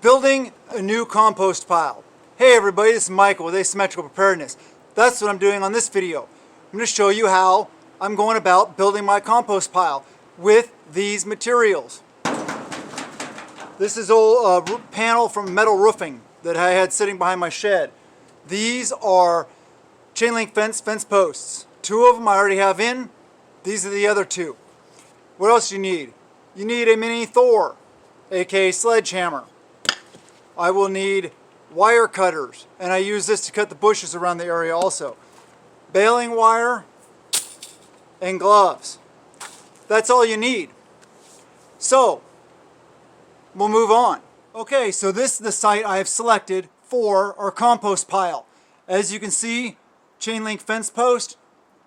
Building a new compost pile. Hey everybody, this is Michael with Asymmetrical Preparedness. That's what I'm doing on this video. I'm going to show you how I'm going about building my compost pile with these materials. This is old panel from metal roofing that I had sitting behind my shed. These are chain link fence posts. Two of them I already have in. These are the other two. What else do you need? You need a mini Thor, aka sledgehammer. I will need wire cutters, and I use this to cut the bushes around the area also. Baling wire and gloves. That's all you need. So, we'll move on. Okay, so this is the site I have selected for our compost pile. As you can see, chain link fence post,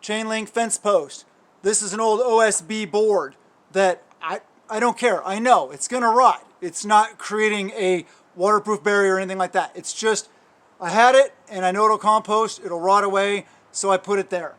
chain link fence post. This is an old OSB board that I don't care. I know it's gonna rot. It's not creating a waterproof barrier or anything like that. It's just, I had it and I know it'll compost, it'll rot away, so I put it there.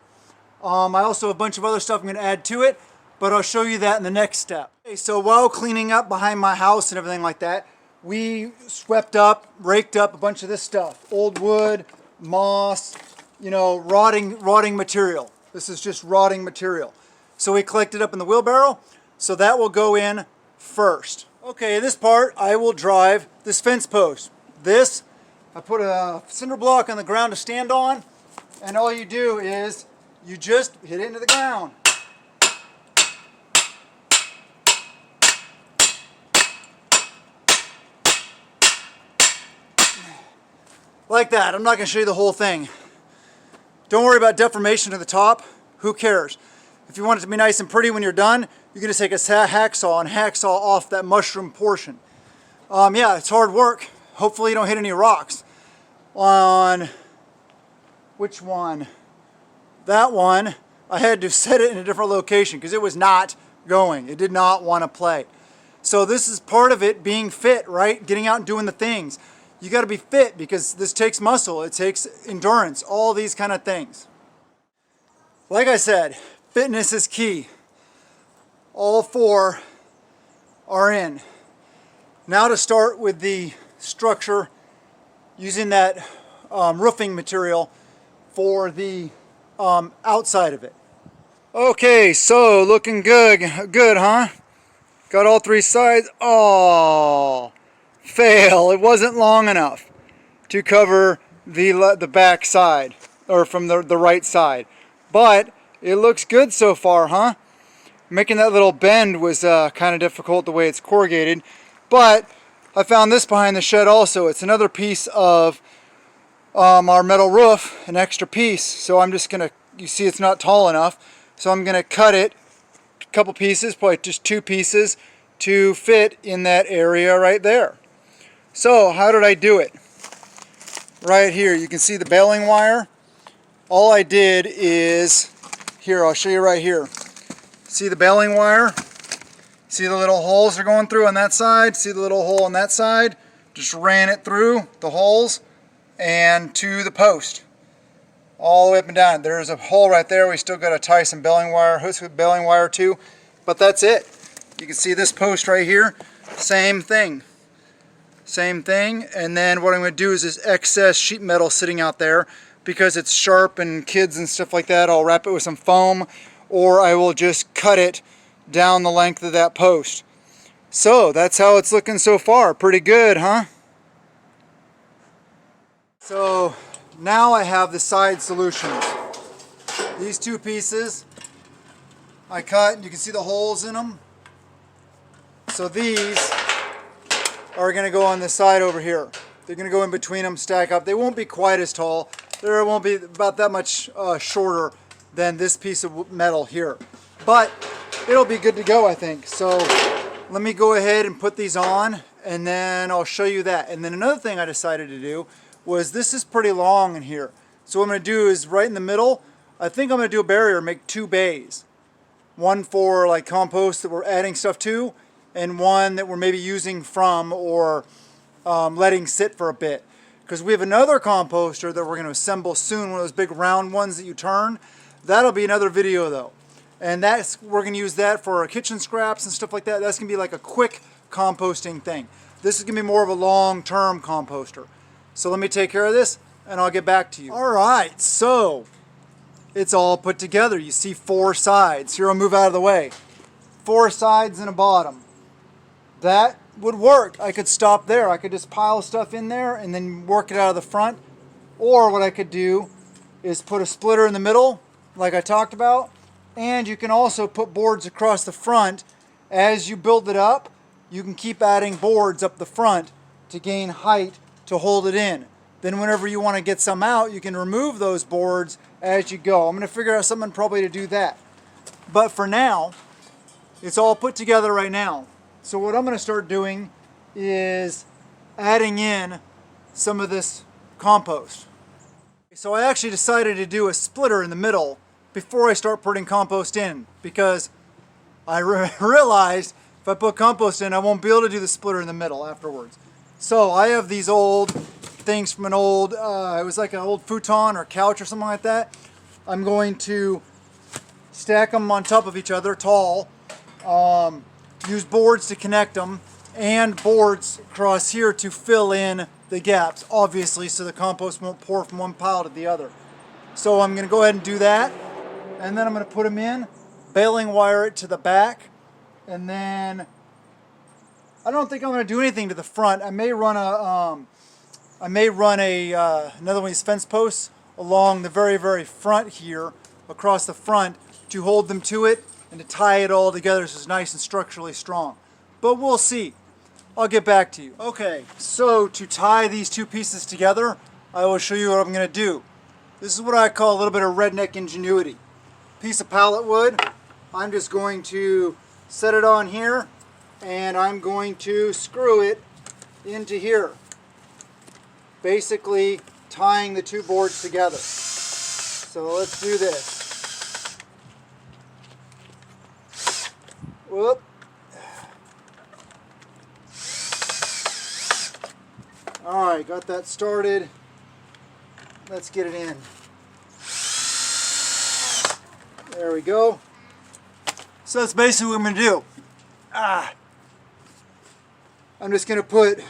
I also have a bunch of other stuff I'm gonna add to it, but I'll show you that in the next step. Okay, so while cleaning up behind my house and everything like that, we swept up, raked up a bunch of this stuff. Old wood, moss, you know, rotting material. This is just rotting material. So we collected up in the wheelbarrow, so that will go in first. Okay, this part I will drive this fence post. This, I put a cinder block on the ground to stand on, and all you do is you just hit it into the ground. Like that. I'm not going to show you the whole thing. Don't worry about deformation to the top. Who cares? If you want it to be nice and pretty when you're done, you're going to take a hacksaw and hacksaw off that mushroom portion. Yeah, it's hard work. Hopefully you don't hit any rocks. On which one? That one, I had to set it in a different location because it was not going. It did not want to play. So this is part of it being fit, right? Getting out and doing the things. You got to be fit because this takes muscle, it takes endurance, all these kind of things. Like I said, fitness is key. All four are in. Now to start with the structure, using that roofing material for the outside of it. Okay, so looking good, huh? Got all three sides. Oh, fail! It wasn't long enough to cover the back side, or from the right side. But it looks good so far, huh? Making that little bend was kind of difficult the way it's corrugated, but I found this behind the shed also. It's another piece of our metal roof, an extra piece. So I'm just gonna, you see it's not tall enough, so I'm gonna cut it a couple pieces, probably just two pieces, to fit in that area right there. So how did I do it? Right here, you can see the baling wire. All I did is, here, I'll show you right here. See the baling wire? See the little holes are going through on that side? See the little hole on that side? Just ran it through the holes and to the post. All the way up and down. There's a hole right there. We still got to tie some baling wire, hooks with baling wire too. But that's it. You can see this post right here. Same thing. Same thing. And then what I'm going to do is this excess sheet metal sitting out there, because it's sharp and kids and stuff like that, I'll wrap it with some foam, or I will just cut it down the length of that post. So that's how it's looking so far. Pretty good, huh? So now I have the side solutions. These two pieces I cut, and you can see the holes in them. So these are going to go on the side over here. They're going to go in between them, stack up. They won't be quite as tall. They won't be about that much shorter than this piece of metal here. But it'll be good to go, I think. So let me go ahead and put these on, and then I'll show you that. And then another thing I decided to do was, this is pretty long in here. So what I'm going to do is right in the middle, I think I'm going to do a barrier, make two bays. One for like compost that we're adding stuff to, and one that we're maybe using from or letting sit for a bit. Because we have another composter that we're going to assemble soon, one of those big round ones that you turn. That'll be another video though. And we're going to use that for our kitchen scraps and stuff like that. That's going to be like a quick composting thing. This is going to be more of a long-term composter. So let me take care of this and I'll get back to you. All right, so it's all put together. You see 4 sides. Here, I'll move out of the way. 4 sides and a bottom. That would work. I could stop there. I could just pile stuff in there and then work it out of the front. Or what I could do is put a splitter in the middle, like I talked about. And you can also put boards across the front. As you build it up, you can keep adding boards up the front to gain height to hold it in. Then whenever you want to get some out, you can remove those boards as you go. I'm going to figure out something probably to do that. But for now, it's all put together right now. So what I'm going to start doing is adding in some of this compost. So I actually decided to do a splitter in the middle before I start putting compost in, because I realized if I put compost in, I won't be able to do the splitter in the middle afterwards. So I have these old things from an old, it was like an old futon or couch or something like that. I'm going to stack them on top of each other, tall, use boards to connect them, and boards across here to fill in the gaps, obviously, so the compost won't pour from one pile to the other. So I'm going to go ahead and do that, and then I'm going to put them in, baling wire it to the back, and then I don't think I'm going to do anything to the front. I may run another one of these fence posts along the very front here, across the front, to hold them to it and to tie it all together so it's nice and structurally strong. But we'll see. I'll get back to you. Okay, so to tie these 2 pieces together, I will show you what I'm going to do. This is what I call a little bit of redneck ingenuity. Piece of pallet wood. I'm just going to set it on here, and I'm going to screw it into here. Basically tying the 2 boards together. So let's do this. Whoop. Alright, got that started. Let's get it in. There we go. So that's basically what I'm going to do. I'm just going to put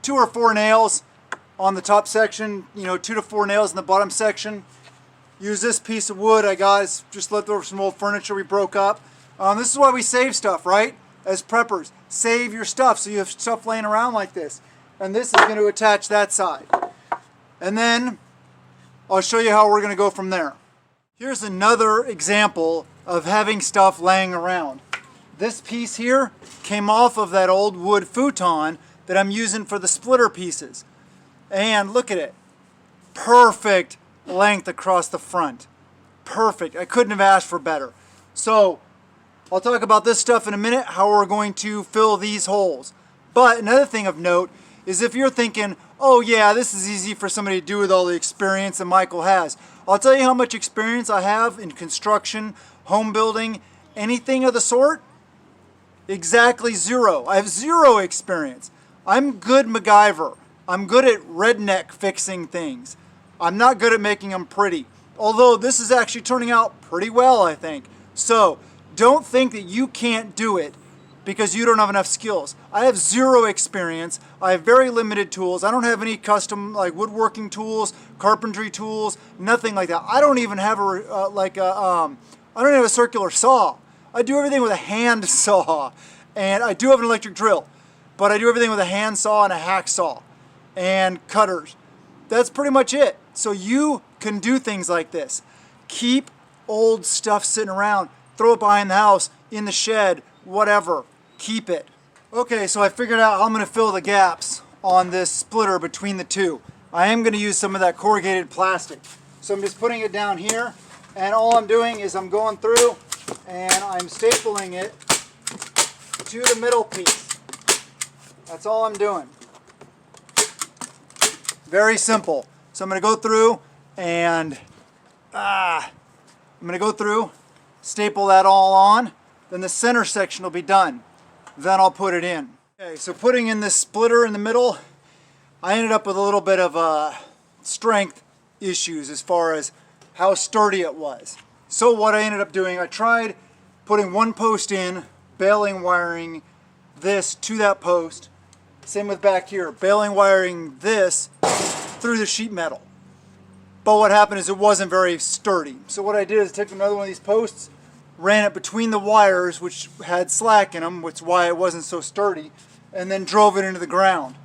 2 or 4 nails on the top section, 2 to 4 nails in the bottom section. Use this piece of wood I got. It's just left over some old furniture we broke up. This is why we save stuff, right? As preppers, save your stuff so you have stuff laying around like this. And this is going to attach that side. And then I'll show you how we're going to go from there. Here's another example of having stuff laying around. This piece here came off of that old wood futon that I'm using for the splitter pieces. And look at it. Perfect length across the front. Perfect. I couldn't have asked for better. So I'll talk about this stuff in a minute, how we're going to fill these holes. But another thing of note is if you're thinking, oh yeah, this is easy for somebody to do with all the experience that Michael has. I'll tell you how much experience I have in construction, home building, anything of the sort. Exactly 0. I have 0 experience. I'm good MacGyver. I'm good at redneck fixing things. I'm not good at making them pretty. Although this is actually turning out pretty well, I think. So don't think that you can't do it because you don't have enough skills. I have 0 experience. I have very limited tools. I don't have any custom like woodworking tools, carpentry tools, nothing like that. I don't even have I don't have a circular saw. I do everything with a hand saw, and I do have an electric drill, but I do everything with a hand saw and a hacksaw and cutters. That's pretty much it. So you can do things like this. Keep old stuff sitting around. Throw it behind the house, in the shed, whatever. Keep it. Okay, so I figured out how I'm going to fill the gaps on this splitter between the 2. I am going to use some of that corrugated plastic. So I'm just putting it down here, and all I'm doing is I'm going through and I'm stapling it to the middle piece. That's all I'm doing. Very simple. So I'm going to go through and staple that all on. Then the center section will be done. Then I'll put it in. Okay, so putting in this splitter in the middle, I ended up with a little bit of strength issues as far as how sturdy it was. So what I ended up doing, I tried putting one post in, baling wiring this to that post, Same with back here, baling wiring this through the sheet metal. But what happened is it wasn't very sturdy. So what I did is I took another one of these posts, ran it between the wires, which had slack in them, which is why it wasn't so sturdy, and then drove it into the ground.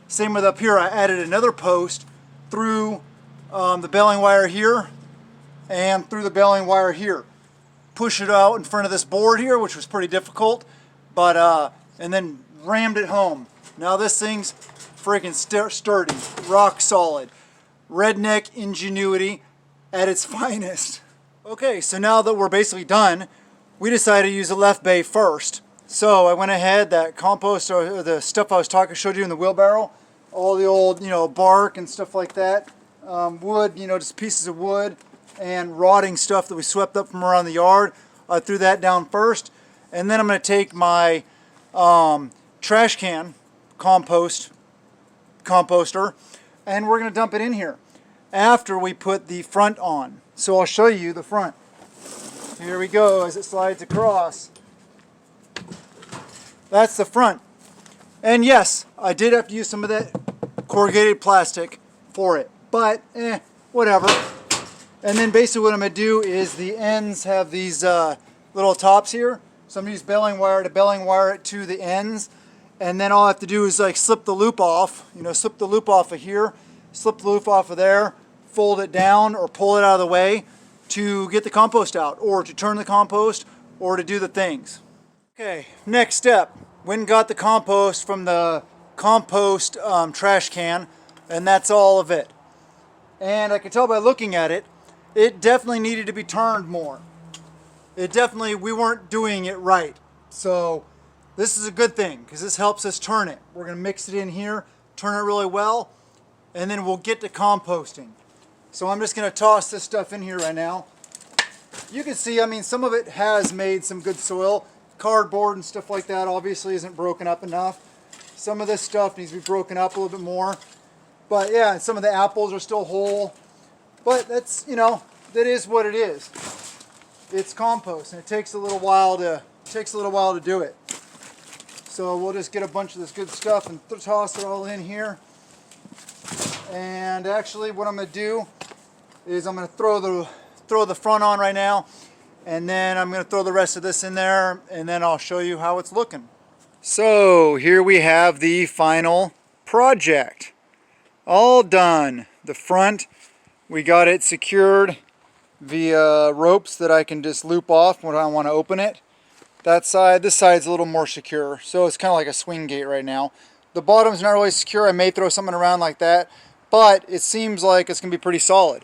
Same with up here, I added another post through the baling wire here and through the baling wire here. Push it out in front of this board here, which was pretty difficult, but and then rammed it home. Now this thing's freaking sturdy, rock solid. Redneck ingenuity at its finest. Okay, so now that we're basically done, we decided to use the left bay first. So I went ahead, that compost or the stuff I showed you in the wheelbarrow, all the old, bark and stuff like that, wood, just pieces of wood and rotting stuff that we swept up from around the yard. I threw that down first, and then I'm going to take my trash can composter, and we're going to dump it in here after we put the front on. So I'll show you the front. Here we go as it slides across. That's the front. And yes, I did have to use some of that corrugated plastic for it, but whatever. And then basically what I'm going to do is the ends have these little tops here. So I'm going to use baling wire to baling wire it to the ends. And then all I have to do is like slip the loop off, slip the loop off of here, slip the loop off of there, fold it down or pull it out of the way to get the compost out, or to turn the compost, or to do the things. Okay, next step. Went and got the compost from the compost trash can, and that's all of it. And I could tell by looking at it, it definitely needed to be turned more. We weren't doing it right. So this is a good thing, because this helps us turn it. We're going to mix it in here, turn it really well, and then we'll get to composting. So I'm just going to toss this stuff in here right now. You can see, some of it has made some good soil. Cardboard and stuff like that obviously isn't broken up enough. Some of this stuff needs to be broken up a little bit more. But yeah, some of the apples are still whole. But that's, that is what it is. It's compost, and it takes a little while to do it. So we'll just get a bunch of this good stuff and toss it all in here. And actually what I'm going to do is I'm going to throw the front on right now, and then I'm going to throw the rest of this in there, and then I'll show you how it's looking. So here we have the final project. All done. The front, we got it secured via ropes that I can just loop off when I want to open it. This side's a little more secure, so it's kind of like a swing gate right now. The bottom's not really secure. I may throw something around like that, but it seems like it's going to be pretty solid.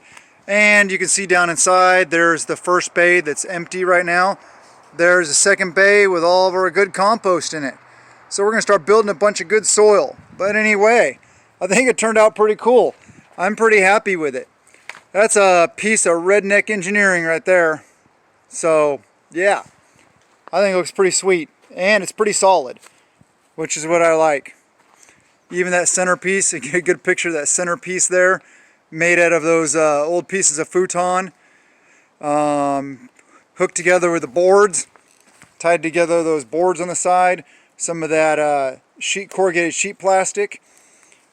And you can see down inside, there's the first bay that's empty right now. There's a second bay with all of our good compost in it. So we're going to start building a bunch of good soil. But anyway, I think it turned out pretty cool. I'm pretty happy with it. That's a piece of redneck engineering right there. So yeah, I think it looks pretty sweet, and it's pretty solid, which is what I like. Even that centerpiece, you get a good picture of that centerpiece there, made out of those old pieces of futon, hooked together with the boards, tied together those boards on the side, some of that corrugated sheet plastic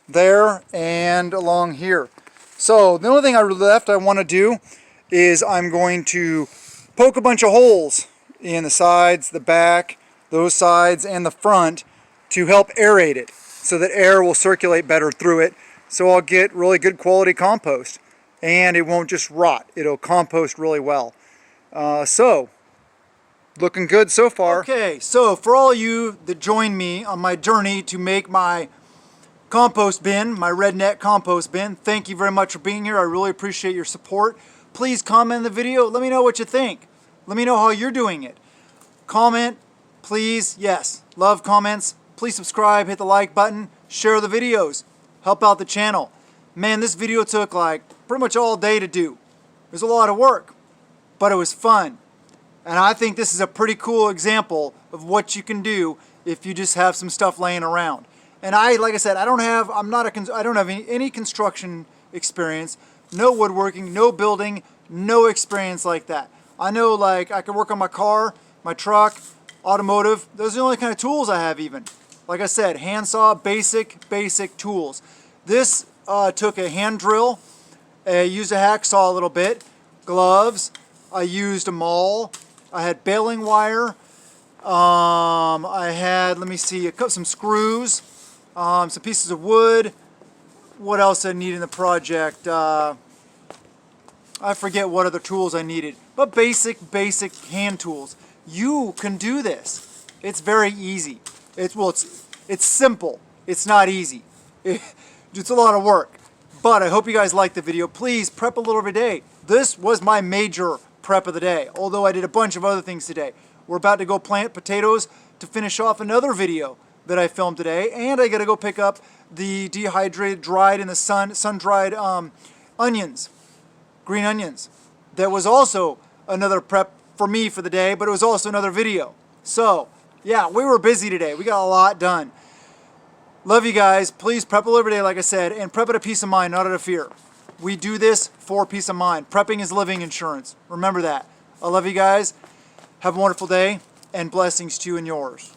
there, and along here. So the only thing I want to do is I'm going to poke a bunch of holes in the sides, the back, those sides, and the front to help aerate it so that air will circulate better through it, so I'll get really good quality compost and it won't just rot. It'll compost really well. So looking good so far. Okay, so for all you that join me on my journey to make my compost bin, my redneck compost bin, thank you very much for being here. I really appreciate your support. Please comment in the video. Let me know what you think. Let me know how you're doing it. Comment, please. Yes, love comments. Please subscribe, hit the like button, share the videos, help out the channel. Man, this video took like pretty much all day to do. It was a lot of work, but it was fun. And I think this is a pretty cool example of what you can do if you just have some stuff laying around. And like I said, I don't have any construction experience, no woodworking, no building, no experience like that. I know, like, I can work on my car, my truck, automotive. Those are the only kind of tools I have even. Like I said, handsaw, basic tools. This took a hand drill. I used a hacksaw a little bit. Gloves. I used a maul. I had baling wire. I had, let me see, some screws, some pieces of wood. What else I need in the project? I forget what other tools I needed. But basic hand tools. You can do this. It's very easy. It's simple. It's not easy. It's a lot of work. But I hope you guys liked the video. Please prep a little every day. This was my major prep of the day, although I did a bunch of other things today. We're about to go plant potatoes to finish off another video that I filmed today, and I gotta go pick up the dehydrated, dried in the sun-dried onions, green onions. That was also another prep for me for the day, but it was also another video. So, yeah, we were busy today. We got a lot done. Love you guys. Please prep a little every day, like I said, and prep out of peace of mind, not out of fear. We do this for peace of mind. Prepping is living insurance. Remember that. I love you guys. Have a wonderful day, and blessings to you and yours.